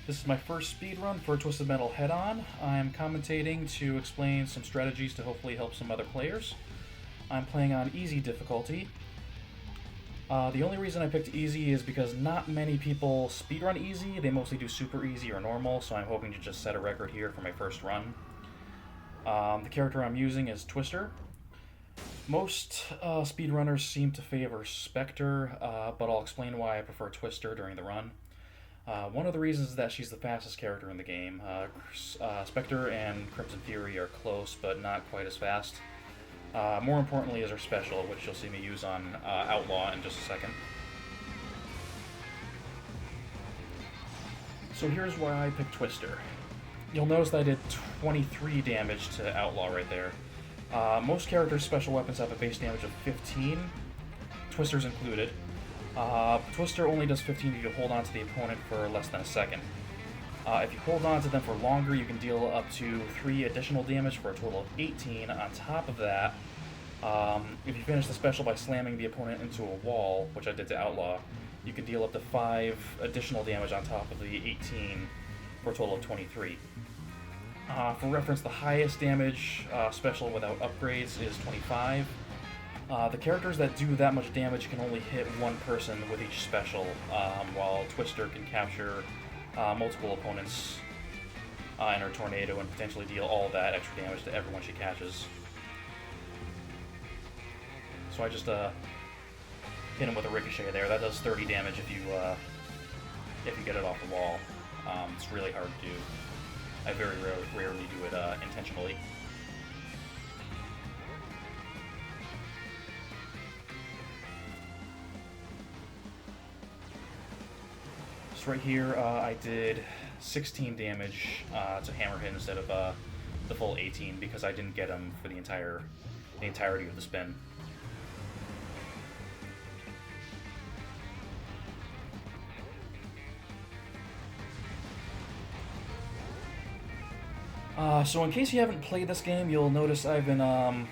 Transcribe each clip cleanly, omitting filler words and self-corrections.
This is my first speed run for Twisted Metal Head-On. I'm commentating to explain some strategies to hopefully help some other players. I'm playing on easy difficulty. The only reason I picked easy is because not many people speedrun easy. They mostly do super easy or normal, so I'm hoping to just set a record here for my first run. The character I'm using is Twister. Most speedrunners seem to favor Spectre, but I'll explain why I prefer Twister during the run. One of the reasons is that she's the fastest character in the game. Spectre and Crimson Fury are close, but not quite as fast. More importantly is her special, which you'll see me use on Outlaw in just a second. So here's why I picked Twister. You'll notice that I did 23 damage to Outlaw right there. Most characters' special weapons have a base damage of 15, Twister's included. Twister only does 15 if you hold on to the opponent for less than a second. If you hold on to them for longer, you can deal up to 3 additional damage for a total of 18. On top of that, if you finish the special by slamming the opponent into a wall, which I did to Outlaw, you can deal up to 5 additional damage on top of the 18 for a total of 23. For reference, the highest damage special without upgrades is 25. The characters that do that much damage can only hit one person with each special, while Twister can capture multiple opponents in her tornado and potentially deal all that extra damage to everyone she catches. So I just hit him with a ricochet there. That does 30 damage if you get it off the wall. It's really hard to do. I very rarely do it intentionally. Right here, I did 16 damage to Hammerhead instead of the full 18 because I didn't get him for the entirety of the spin. So in case you haven't played this game, you'll notice I've been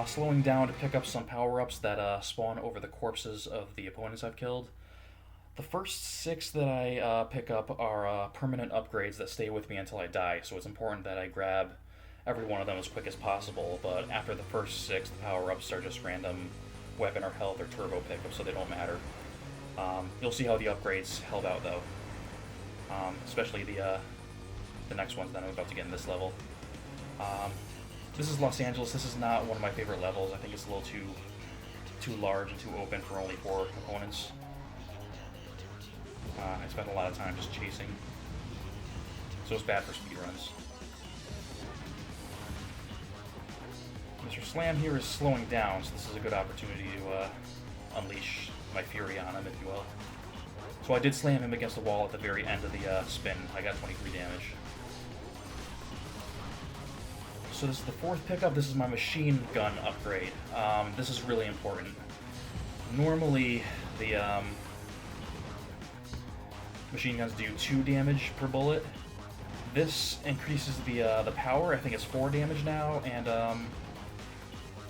slowing down to pick up some power-ups that spawn over the corpses of the opponents I've killed. The first 6 that I pick up are permanent upgrades that stay with me until I die, so it's important that I grab every one of them as quick as possible, but after the first 6, the power-ups are just random weapon or health or turbo pickups, so they don't matter. You'll see how the upgrades help out, though, especially the next ones that I'm about to get in this level. This is Los Angeles. This is not one of my favorite levels. I think it's a little too large and too open for only 4 opponents. I spent a lot of time just chasing, so it's bad for speedruns. Mr. Slam here is slowing down, so this is a good opportunity to unleash my fury on him, if you will. So I did slam him against the wall at the very end of the spin. I got 23 damage. So this is the 4th pickup. This is my machine gun upgrade. This is really important. Normally, the machine guns do 2 damage per bullet. This increases the power. I think it's 4 damage now, and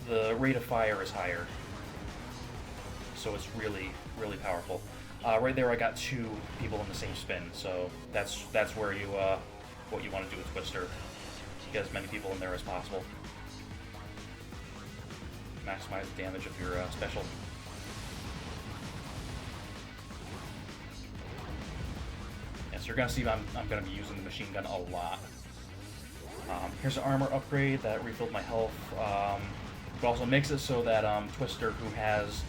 the rate of fire is higher. So it's really, really powerful. Right there, I got 2 people in the same spin. So that's where you what you want to do with Twister. Get as many people in there as possible. Maximize the damage of your special. So you're going to see I'm going to be using the machine gun a lot. Here's an armor upgrade that refilled my health. It also makes it so that Twister, who has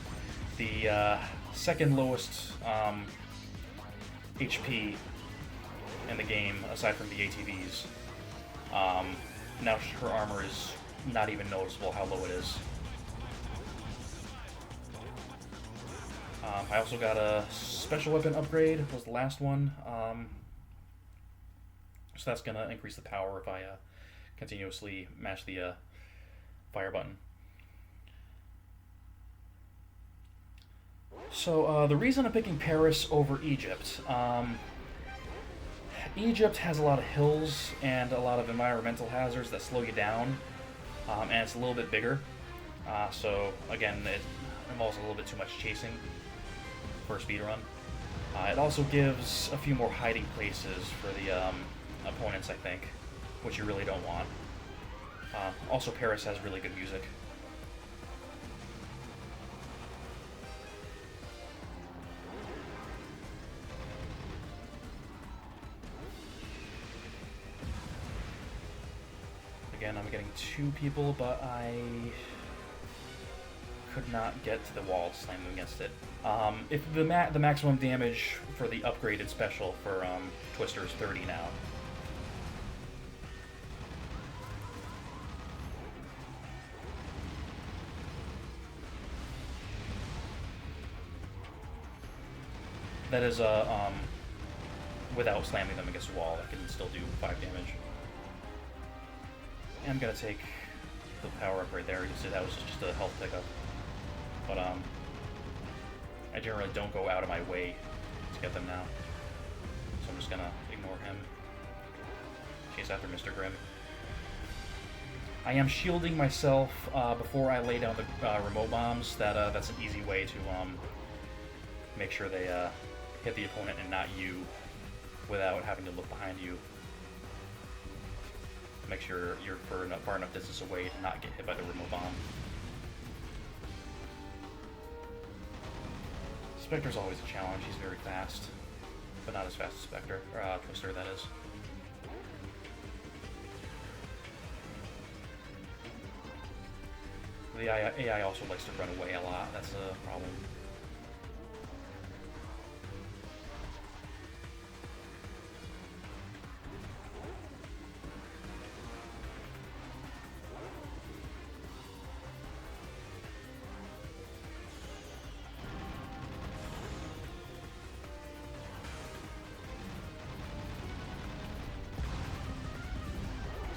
the second lowest HP in the game, aside from the ATVs, now her armor is not even noticeable how low it is. I also got a special weapon upgrade. It was the last one. So that's going to increase the power if I continuously mash the fire button. So the reason I'm picking Paris over Egypt. Egypt has a lot of hills and a lot of environmental hazards that slow you down, and it's a little bit bigger. So again, it involves a little bit too much chasing for a speedrun. It also gives a few more hiding places for the opponents, I think, which you really don't want. Also, Paris has really good music. Again, I'm getting 2 people, but I could not get to the wall to slam them against it. If the maximum damage for the upgraded special for Twister is 30 now. That is without slamming them against the wall. I can still do 5 damage. And I'm gonna take the power up right there. You see that was just a health pickup. But I generally don't go out of my way to get them now. So I'm just gonna ignore him. Chase after Mr. Grimm. I am shielding myself before I lay down the remote bombs. That's an easy way to make sure they hit the opponent and not you without having to look behind you. Make sure you're far enough distance away to not get hit by the remote bomb. Spectre's always a challenge. He's very fast, but not as fast as Spectre, or Twister, that is. The AI also likes to run away a lot. That's a problem.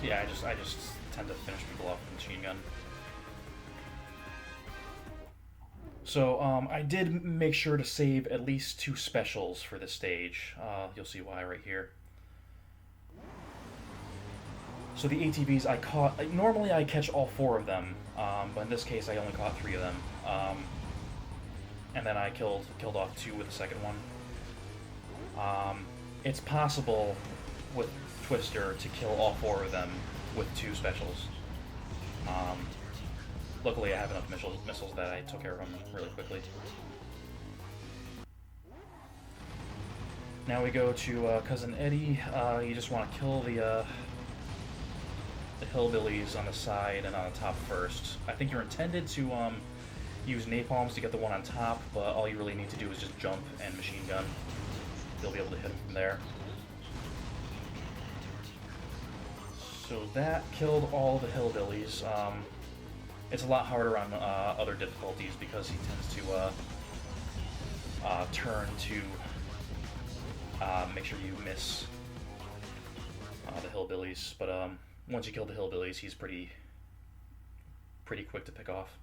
Yeah, I just tend to finish people off with machine gun. So I did make sure to save at least 2 specials for this stage. You'll see why right here. So the ATVs I caught. Normally I catch all 4 of them, but in this case I only caught 3 of them. And then I killed off 2 with the second one. It's possible with Twister to kill all 4 of them with 2 specials. Luckily I have enough missiles that I took care of them really quickly. Now we go to Cousin Eddie. You just want to kill the hillbillies on the side and on the top first. I think you're intended to use napalms to get the one on top, but all you really need to do is just jump and machine gun. You'll be able to hit them from there. So that killed all the hillbillies. It's a lot harder on other difficulties because he tends to turn to make sure you miss the hillbillies. But once you kill the hillbillies, he's pretty quick to pick off.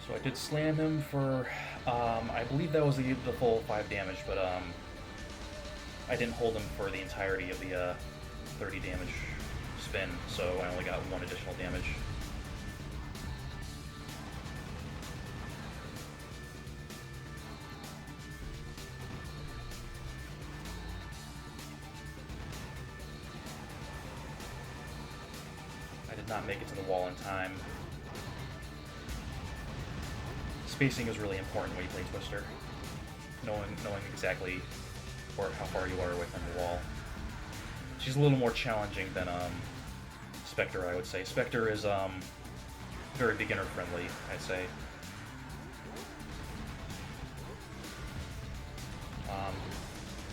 So I did slam him for, I believe that was the full 5 damage, but I didn't hold him for the entirety of the 30 damage spin, so I only got 1 additional damage. I did not make it to the wall in time. Spacing is really important when you play Twister. Knowing exactly how far you are away from the wall. She's a little more challenging than Spectre, I would say. Spectre is very beginner friendly, I'd say.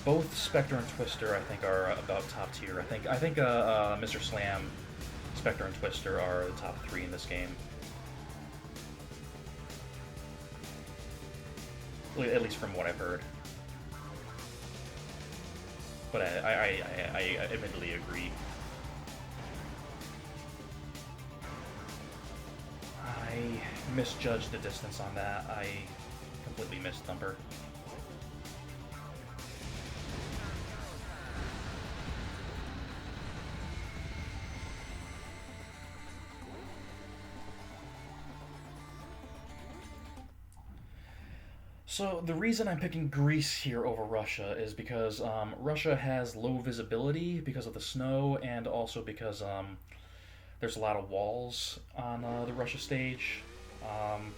Both Spectre and Twister, I think, are about top tier. I think Mr. Slam, Spectre, and Twister are the top 3 in this game. At least from what I've heard. But I admittedly agree. I misjudged the distance on that. I completely missed Thumper. So the reason I'm picking Greece here over Russia is because Russia has low visibility because of the snow, and also because there's a lot of walls on the Russia stage. Um,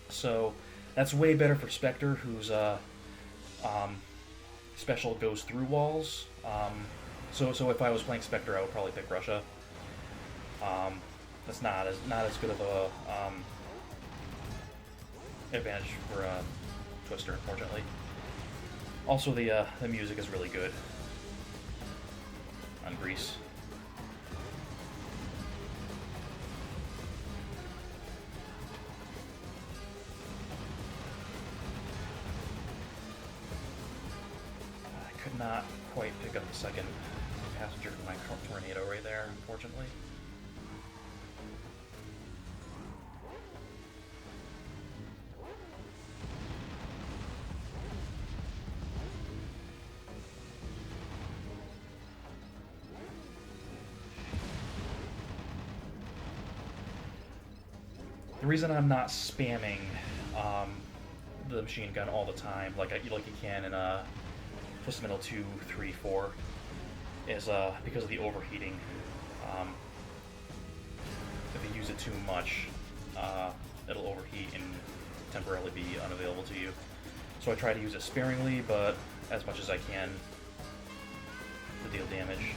so that's way better for Spectre, whose special goes through walls. So if I was playing Spectre, I would probably pick Russia. That's not as good of a advantage for Twister, unfortunately. Also, the music is really good on Grease. I could not quite pick up the second passenger from my tornado right there, unfortunately. The reason I'm not spamming the machine gun all the time, like you can in Twisted Metal 2, 3, 4, is because of the overheating. If you use it too much, it'll overheat and temporarily be unavailable to you. So I try to use it sparingly, but as much as I can to deal damage.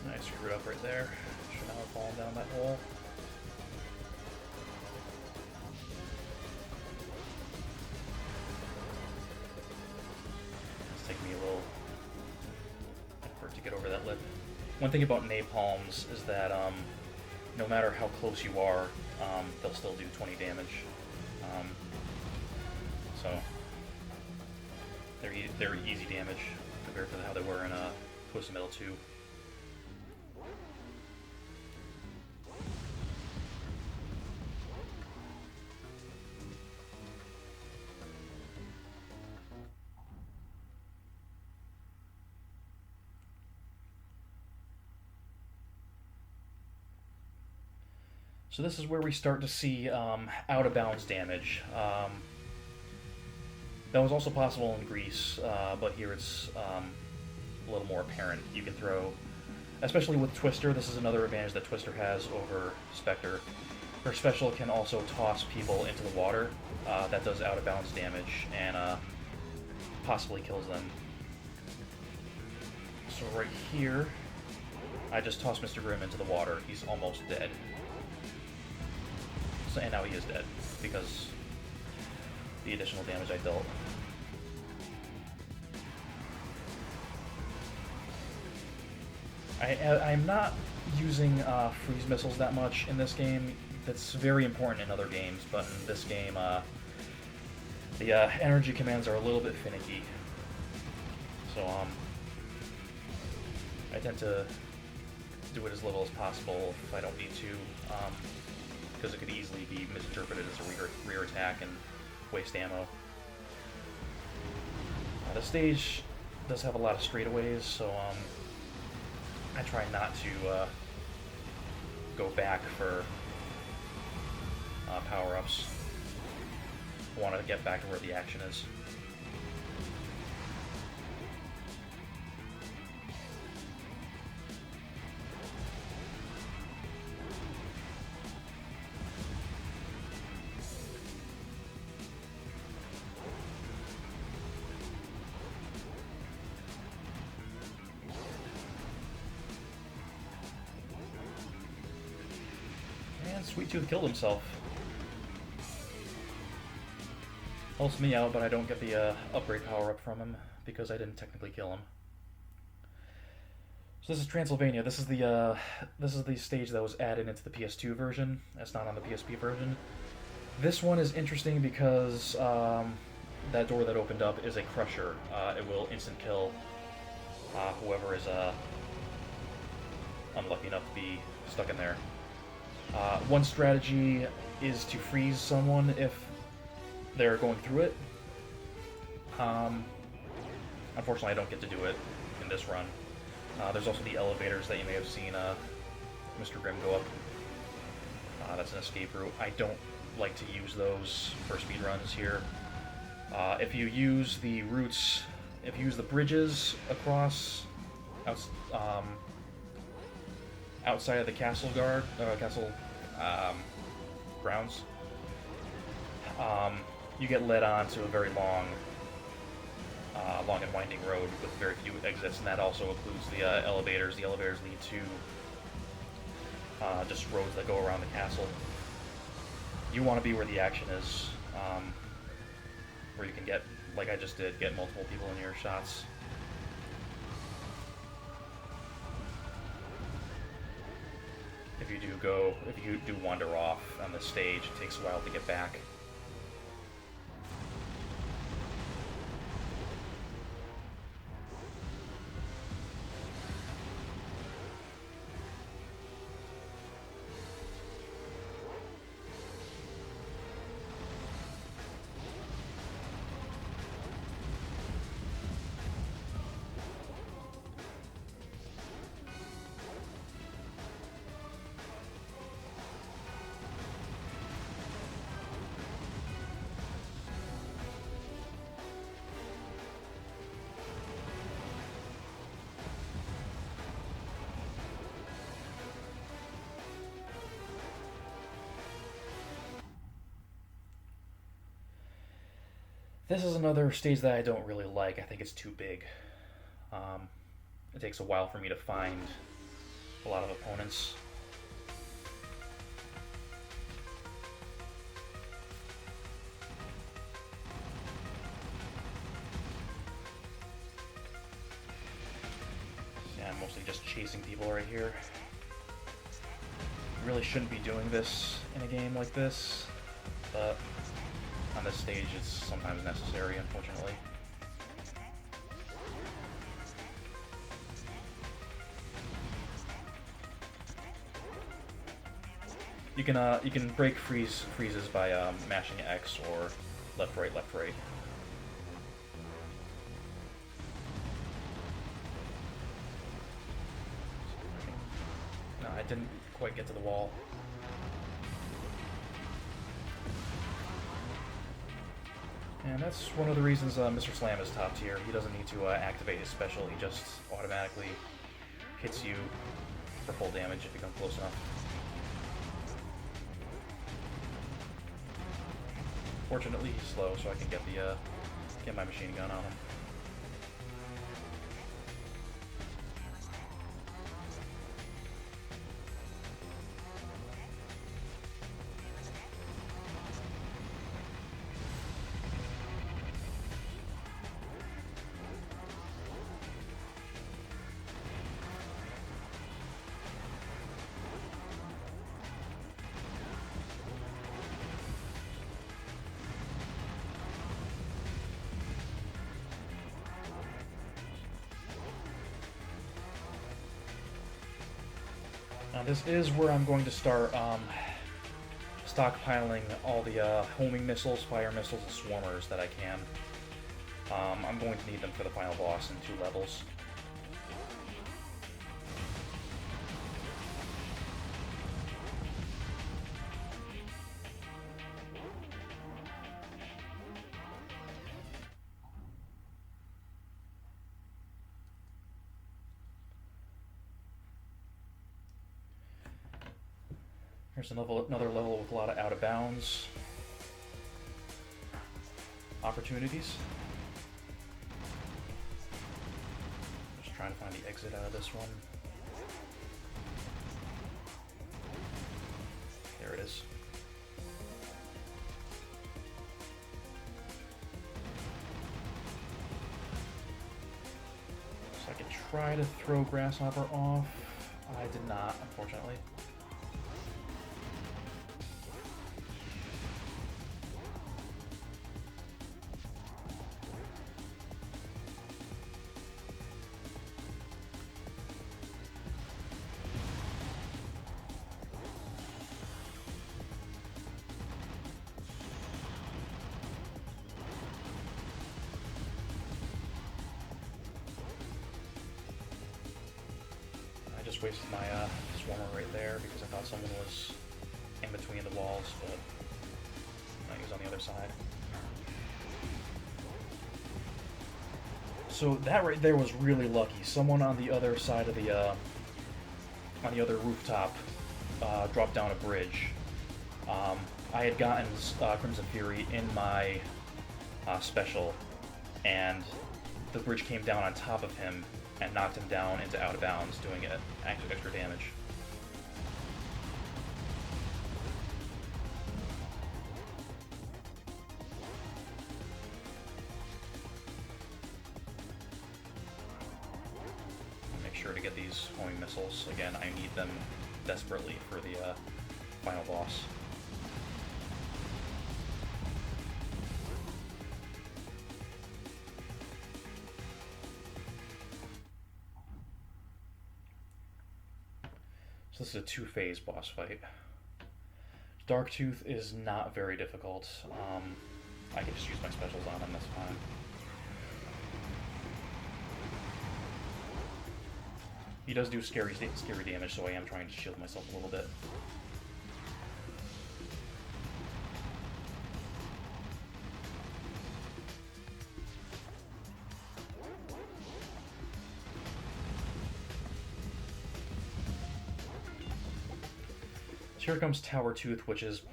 I screwed up right there. Should not have fallen down that hole. It's taking me a little effort to get over that lip. One thing about napalms is that no matter how close you are, they'll still do 20 damage. So they're easy damage compared to how they were in Twisted Metal 2. So this is where we start to see out-of-bounds damage. That was also possible in Greece, but here it's a little more apparent. You can throw, especially with Twister, this is another advantage that Twister has over Spectre. Her special can also toss people into the water. That does out-of-bounds damage and possibly kills them. So right here, I just tossed Mr. Grimm into the water. He's almost dead. So, and now he is dead, because the additional damage I dealt. I'm not using freeze missiles that much in this game. That's very important in other games, but in this game, the energy commands are a little bit finicky. So I tend to do it as little as possible if I don't need to. Because it could easily be misinterpreted as a rear attack and waste ammo. The stage does have a lot of straightaways, so I try not to go back for power-ups. I want to get back to where the action is. Sweet Tooth killed himself. Helps me out, but I don't get the upgrade power-up from him because I didn't technically kill him. So this is Transylvania. This is the stage that was added into the PS2 version. That's not on the PSP version. This one is interesting because that door that opened up is a crusher. It will instant kill whoever is unlucky enough to be stuck in there. One strategy is to freeze someone if they're going through it. Unfortunately, I don't get to do it in this run. There's also the elevators that you may have seen Mr. Grimm go up. That's an escape route. I don't like to use those for speedruns here. If you use the routes, if you use the bridges across outside of the castle grounds, you get led on to a very long and winding road with very few exits, and that also includes the elevators. The elevators lead to just roads that go around the castle. You want to be where the action is, where you can get, like I just did, get multiple people in your shots. If you do wander off on the stage, it takes a while to get back. This is another stage that I don't really like. I think it's too big. It takes a while for me to find a lot of opponents. Yeah, I'm mostly just chasing people right here. I really shouldn't be doing this in a game like this, but on this stage it's sometimes necessary, unfortunately. You can break freezes by mashing X or left right left right. No, I didn't quite get to the wall. And that's one of the reasons Mr. Slam is top tier. He doesn't need to activate his special, he just automatically hits you for full damage if you come close enough. Fortunately, he's slow, so I can get my machine gun on him. Now this is where I'm going to start stockpiling all the homing missiles, fire missiles, and swarmers that I can. I'm going to need them for the final boss in 2 levels. Here's another level with a lot of out-of-bounds opportunities. Just trying to find the exit out of this one. There it is. So I could try to throw Grasshopper off. I did not, unfortunately. I just wasted my Swarmer right there because I thought someone was in between the walls, but he was on the other side. So that right there was really lucky. Someone on the other side of the on the other rooftop dropped down a bridge. I had gotten Crimson Fury in my special, and the bridge came down on top of him and knocked him down into out of bounds, doing it extra damage. Make sure to get these homing missiles. Again, I need them desperately for the final boss. So this is a two-phase boss fight. Darktooth is not very difficult. I can just use my specials on him, that's fine. He does do scary damage, so I am trying to shield myself a little bit. So here comes Tower Tooth, which is,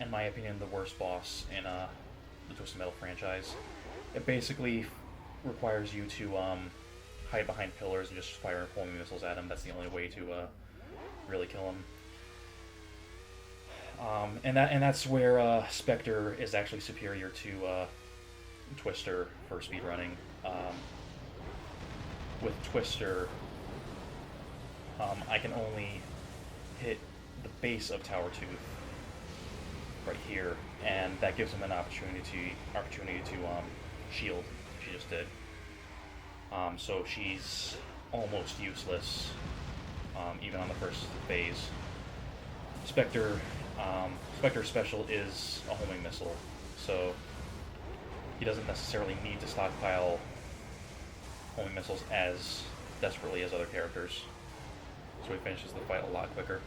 in my opinion, the worst boss in the Twisted Metal franchise. It basically requires you to hide behind pillars and just fire homing missiles at him. That's the only way to really kill him. And that's where Spectre is actually superior to Twister for speedrunning. With Twister, I can only hit the base of Tower Tooth right here, and that gives him an opportunity to shield. She just did. So she's almost useless, even on the first phase. Spectre's special is a homing missile, so he doesn't necessarily need to stockpile homing missiles as desperately as other characters. So he finishes the fight a lot quicker.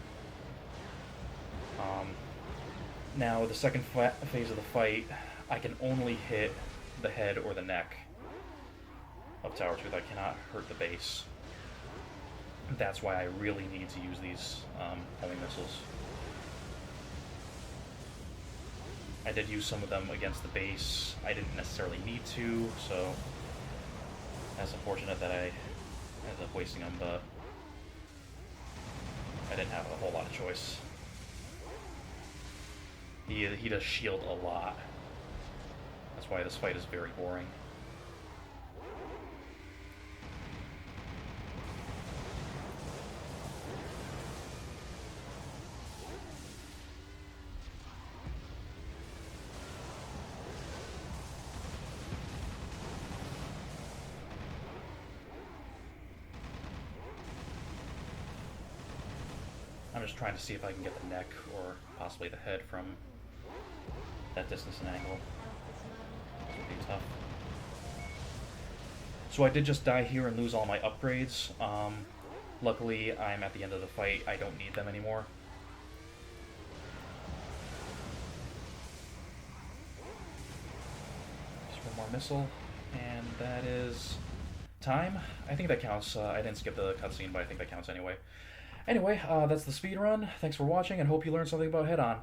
Now, the second phase of the fight, I can only hit the head or the neck of Tower Tooth. I cannot hurt the base. That's why I really need to use these homing missiles. I did use some of them against the base. I didn't necessarily need to, so that's unfortunate that I ended up wasting them, but I didn't have a whole lot of choice. He does shield a lot. That's why this fight is very boring. I'm just trying to see if I can get the neck or possibly the head from that distance and angle. This would be tough. So I did just die here and lose all my upgrades. Luckily, I'm at the end of the fight. I don't need them anymore. Just one more missile, and that is time. I think that counts. I didn't skip the cutscene, but I think that counts anyway. Anyway, that's the speedrun. Thanks for watching, and hope you learned something about Head-On.